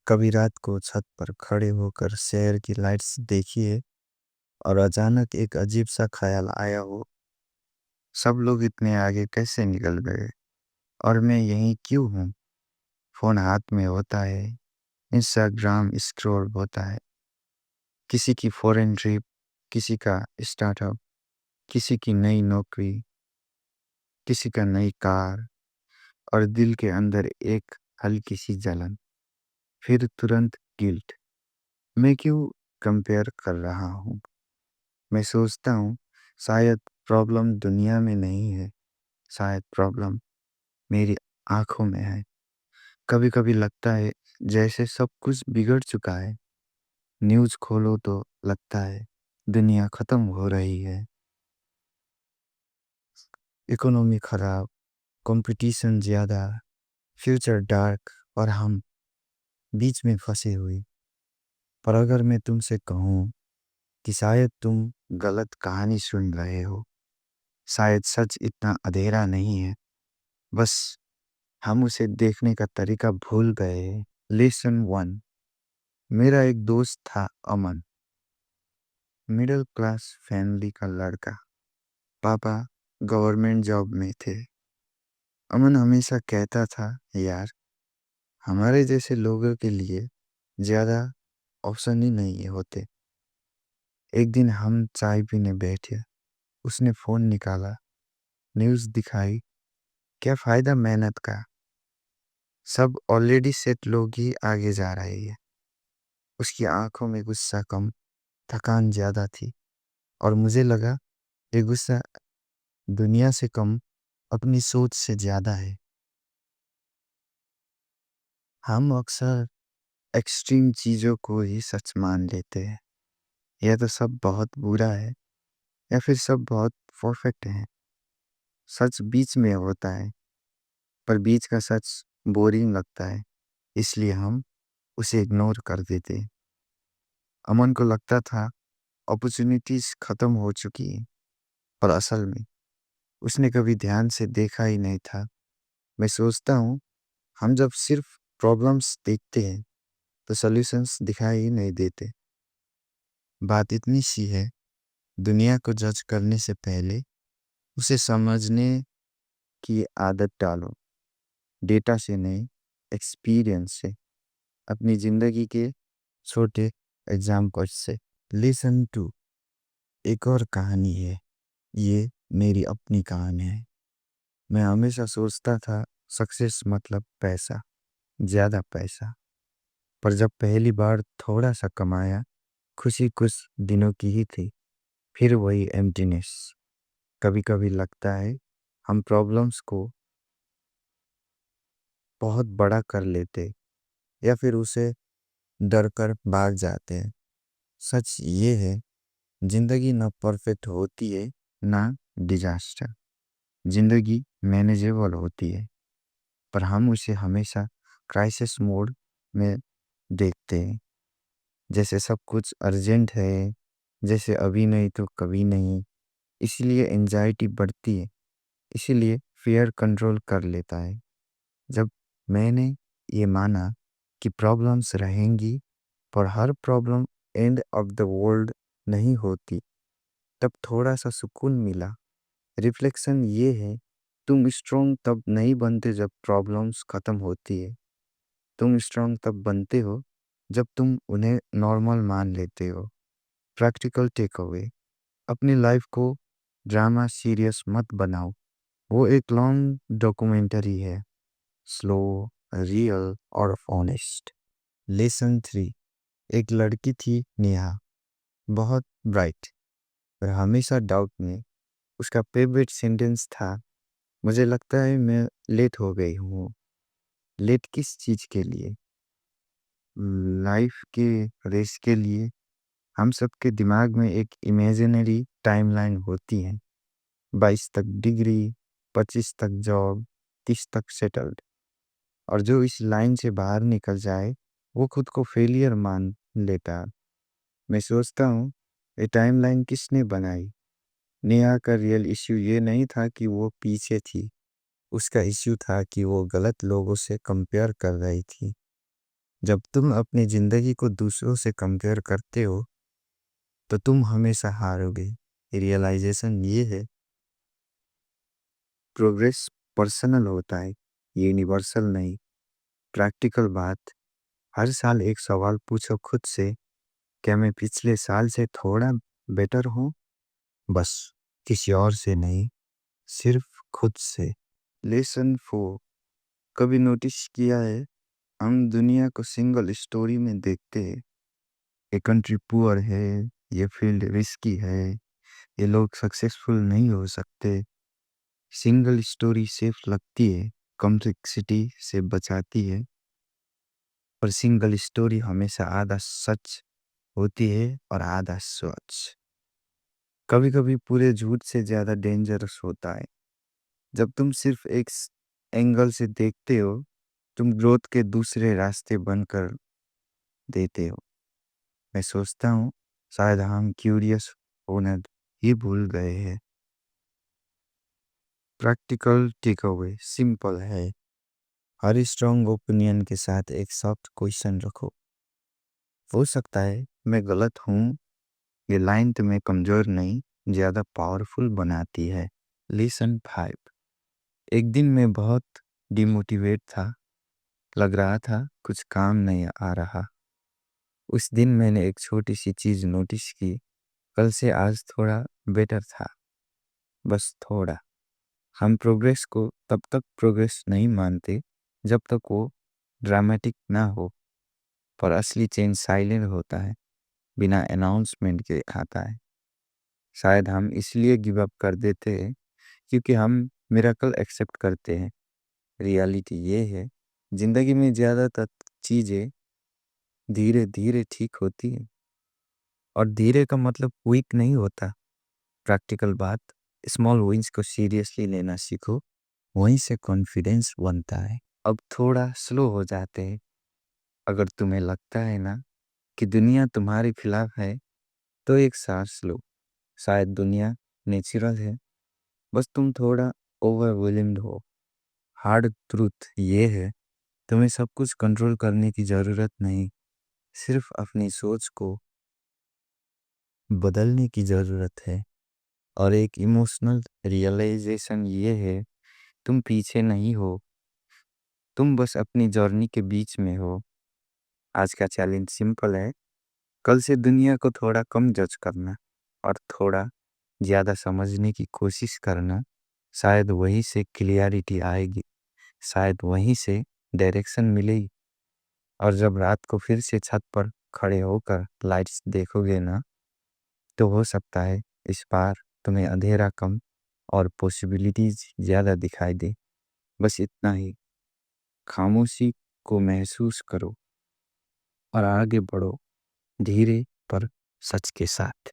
कभी रात को छत पर खड़े होकर शहर की लाइट्स देखिए और अचानक एक अजीब सा ख्याल आया हो, सब लोग इतने आगे कैसे निकल गए और मैं यहीं क्यों हूँ। फोन हाथ में होता है, इंस्टाग्राम स्क्रॉल होता है, किसी की फॉरेन ट्रिप, किसी का स्टार्टअप, किसी की नई नौकरी, किसी का नई कार, और दिल के अंदर एक हल्की सी जलन, फिर तुरंत गिल्ट। मैं क्यों कंपेयर कर रहा हूँ। मैं सोचता हूँ शायद प्रॉब्लम दुनिया में नहीं है, शायद प्रॉब्लम मेरी आंखों में है। कभी कभी लगता है जैसे सब कुछ बिगड़ चुका है। न्यूज़ खोलो तो लगता है दुनिया खत्म हो रही है। इकोनॉमी खराब, कंपटीशन ज़्यादा, फ्यूचर डार्क, और हम बीच में फंसे हुए। पर अगर मैं तुमसे कहूँ कि शायद तुम गलत कहानी सुन रहे हो, शायद सच इतना अंधेरा नहीं है, बस हम उसे देखने का तरीका भूल गए हैं। Lesson one. मेरा एक दोस्त था, अमन। मिडिल क्लास फैमिली का लड़का। पापा गवर्नमेंट जॉब में थे। अमन हमेशा कहता था, यार, हमारे जैसे लोगों के लिए ज़्यादा ऑप्शन ही नहीं होते। एक दिन हम चाय पीने बैठे, उसने फ़ोन निकाला, न्यूज़ दिखाई। क्या फ़ायदा मेहनत का, सब ऑलरेडी सेट लोग ही आगे जा रहे हैं। उसकी आंखों में गुस्सा कम, थकान ज़्यादा थी, और मुझे लगा ये गुस्सा दुनिया से कम अपनी सोच से ज़्यादा है। हम अक्सर एक्सट्रीम चीज़ों को ही सच मान लेते हैं। या तो सब बहुत बुरा है, या फिर सब बहुत परफेक्ट है। सच बीच में होता है, पर बीच का सच बोरिंग लगता है, इसलिए हम उसे इग्नोर कर देते हैं। अमन को लगता था अपॉर्चुनिटीज खत्म हो चुकी हैं, पर असल में उसने कभी ध्यान से देखा ही नहीं था। मैं सोचता हूँ हम जब सिर्फ प्रॉब्लम्स देखते हैं तो सॉल्यूशंस दिखाई ही नहीं देते। बात इतनी सी है, दुनिया को जज करने से पहले उसे समझने की आदत डालो। डेटा से नहीं, एक्सपीरियंस से, अपनी ज़िंदगी के छोटे एग्जाम्पल से। Listen to. एक और कहानी है, ये मेरी अपनी कहानी है। मैं हमेशा सोचता था सक्सेस मतलब पैसा, ज़्यादा पैसा। पर जब पहली बार थोड़ा सा कमाया, खुशी कुछ दिनों की ही थी, फिर वही एम्प्टीनेस। कभी कभी लगता है हम प्रॉब्लम्स को बहुत बड़ा कर लेते, या फिर उसे डर कर भाग जाते हैं। सच ये है, जिंदगी ना परफेक्ट होती है, ना डिजास्टर। जिंदगी मैनेजेबल होती है, पर हम उसे हमेशा क्राइसिस मोड में देखते हैं। जैसे सब कुछ अर्जेंट है, जैसे अभी नहीं तो कभी नहीं। इसलिए एंजाइटी बढ़ती है, इसीलिए फियर कंट्रोल कर लेता है। जब मैंने ये माना कि प्रॉब्लम्स रहेंगी, पर हर problem end of the world नहीं होती, तब थोड़ा सा सुकून मिला। रिफ्लेक्शन ये है, तुम स्ट्रोंग तब नहीं बनते जब प्रॉब्लम्स खत्म होती है। तुम स्ट्रांग तब बनते हो जब तुम उन्हें नॉर्मल मान लेते हो। Practical take away. अपनी लाइफ को ड्रामा सीरियस मत बनाओ। वो एक लॉन्ग डॉक्यूमेंट्री है, स्लो, रियल और ऑनेस्ट। Lesson three. एक लड़की थी, नेहा, बहुत ब्राइट, पर हमेशा डाउट में। उसका फेवरेट सेंटेंस था, मुझे लगता है मैं लेट हो गई हूँ। लेट किस चीज़ के लिए? लाइफ के रेस के लिए। हम सबके दिमाग में एक इमेजिनरी टाइमलाइन होती है, 22 तक डिग्री, 25 तक जॉब, 30 तक सेटल्ड। और जो इस लाइन से बाहर निकल जाए वो खुद को फेलियर मान लेता। मैं सोचता हूँ ये टाइमलाइन किसने बनाई? नेहा का रियल इश्यू ये नहीं था कि वो पीछे थी, उसका इश्यू था कि वो गलत लोगों से कंपेयर कर रही थी। जब तुम अपनी जिंदगी को दूसरों से कंपेयर करते हो तो तुम हमेशा हारोगे। रियलाइजेशन ये है, प्रोग्रेस पर्सनल होता है, यूनिवर्सल नहीं। प्रैक्टिकल बात, हर साल एक सवाल पूछो खुद से, क्या मैं पिछले साल से थोड़ा बेटर हूँ? बस, किसी और से नहीं, सिर्फ खुद से। लेसन 4, कभी नोटिस किया है, हम दुनिया को सिंगल स्टोरी में देखते हैं। ये कंट्री पुअर है, ये फील्ड रिस्की है, ये लोग सक्सेसफुल नहीं हो सकते। सिंगल स्टोरी सेफ लगती है, कॉम्प्लेक्सिटी से बचाती है, पर सिंगल स्टोरी हमेशा आधा सच होती है और आधा सच कभी कभी पूरे झूठ से ज्यादा डेंजरस होता है। जब तुम सिर्फ एक एंगल से देखते हो, तुम ग्रोथ के दूसरे रास्ते बंद कर देते हो। मैं सोचता हूँ शायद हम क्यूरियस होना ही भूल गए हैं। प्रैक्टिकल टेक अवे सिंपल है, हर स्ट्रॉन्ग ओपिनियन के साथ एक सॉफ्ट क्वेश्चन रखो। हो सकता है मैं गलत हूँ, ये लाइन तुम्हें कमजोर नहीं, ज्यादा पावरफुल बनाती है। लेसन 5, एक दिन मैं बहुत डिमोटिवेट था, लग रहा था कुछ काम नहीं आ रहा। उस दिन मैंने एक छोटी सी चीज नोटिस की, कल से आज थोड़ा बेटर था, बस थोड़ा। हम प्रोग्रेस को तब तक प्रोग्रेस नहीं मानते जब तक वो ड्रामेटिक ना हो, पर असली चेंज साइलेंट होता है, बिना अनाउंसमेंट के आता है। शायद हम इसलिए गिव अप कर देते हैं क्योंकि हम मिरेकल एक्सेप्ट करते हैं। रियलिटी ये है, जिंदगी में ज़्यादातर चीज़ें धीरे धीरे ठीक होती है, और धीरे का मतलब क्विक नहीं होता। प्रैक्टिकल बात, स्मॉल विंस को सीरियसली लेना सीखो, वहीं से कॉन्फिडेंस बनता है। अब थोड़ा स्लो हो जाते हैं। अगर तुम्हें लगता है ना कि दुनिया तुम्हारे खिलाफ है, तो एक सांस लो। शायद दुनिया नेचुरल है, बस तुम थोड़ा ओवरवेलम्ड हो। हार्ड ट्रूथ ये है, तुम्हें सब कुछ कंट्रोल करने की ज़रूरत नहीं, सिर्फ अपनी सोच को बदलने की ज़रूरत है। और एक इमोशनल रियलाइजेशन ये है, तुम पीछे नहीं हो, तुम बस अपनी जर्नी के बीच में हो। आज का चैलेंज सिंपल है, कल से दुनिया को थोड़ा कम जज करना और थोड़ा ज़्यादा समझने की कोशिश करना। शायद वहीं से क्लियरिटी आएगी, शायद वहीं से डायरेक्शन मिलेगी। और जब रात को फिर से छत पर खड़े होकर लाइट्स देखोगे ना, तो हो सकता है इस बार तुम्हें अंधेरा कम और पॉसिबिलिटीज ज़्यादा दिखाई दे। बस इतना ही, खामोशी को महसूस करो और आगे बढ़ो, धीरे पर सच के साथ।